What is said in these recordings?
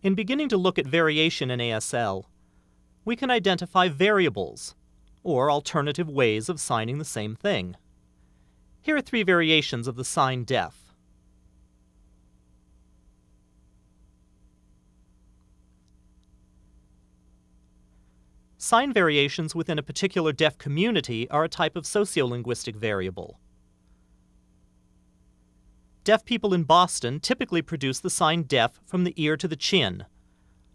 In beginning to look at variation in ASL, we can identify variables, or alternative ways of signing the same thing. Here are 3 variations of the sign deaf. Sign variations within a particular deaf community are a type of sociolinguistic variable. Deaf people in Boston typically produce the sign deaf from the ear to the chin,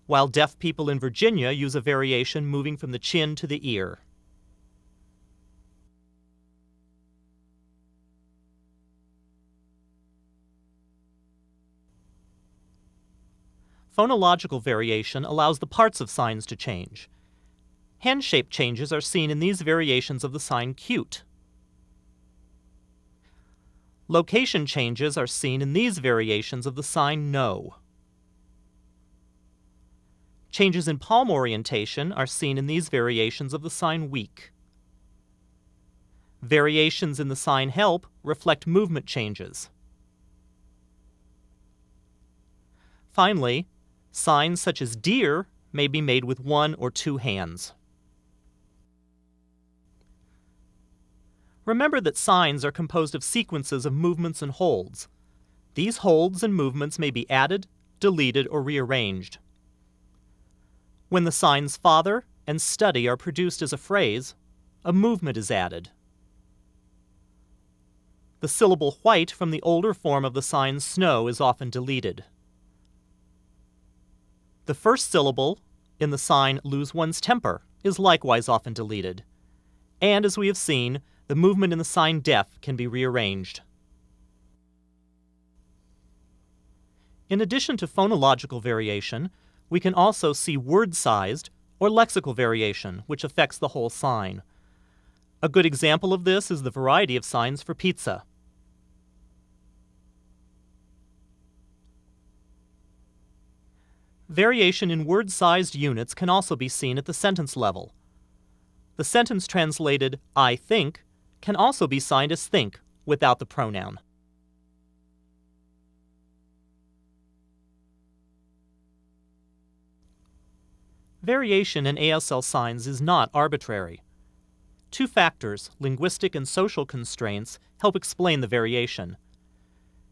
while deaf people in Virginia use a variation moving from the chin to the ear. Phonological variation allows the parts of signs to change. Hand-shape changes are seen in these variations of the sign cute. Location changes are seen in these variations of the sign no. Changes in palm orientation are seen in these variations of the sign weak. Variations in the sign help reflect movement changes. Finally, signs such as deer may be made with 1 or 2 hands. Remember that signs are composed of sequences of movements and holds. These holds and movements may be added, deleted, or rearranged. When the signs father and study are produced as a phrase, a movement is added. The syllable white from the older form of the sign snow is often deleted. The first syllable in the sign lose one's temper is likewise often deleted. And as we have seen, the movement in the sign deaf can be rearranged. In addition to phonological variation, we can also see word-sized or lexical variation, which affects the whole sign. A good example of this is the variety of signs for pizza. Variation in word-sized units can also be seen at the sentence level. The sentence translated, I think, can also be signed as think without the pronoun. Variation in ASL signs is not arbitrary. 2 factors, linguistic and social constraints, help explain the variation.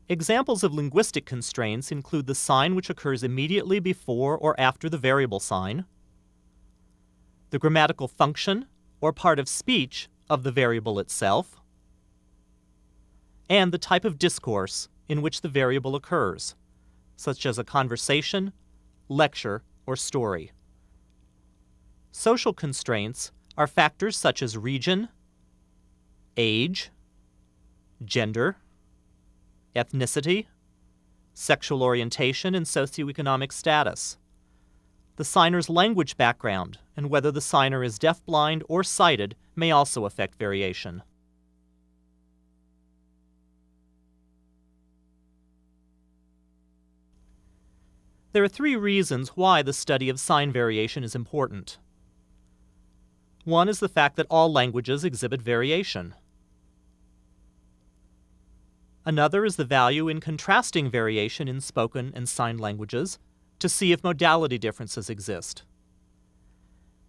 Examples of linguistic constraints include the sign which occurs immediately before or after the variable sign, the grammatical function or part of speech of the variable itself, and the type of discourse in which the variable occurs, such as a conversation, lecture, or story. Social constraints are factors such as region, age, gender, ethnicity, sexual orientation, and socioeconomic status. The signer's language background and whether the signer is deafblind or sighted may also affect variation. There are 3 reasons why the study of sign variation is important. One is the fact that all languages exhibit variation. Another is the value in contrasting variation in spoken and sign languages to see if modality differences exist.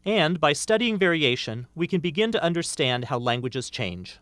And by studying variation, we can begin to understand how languages change.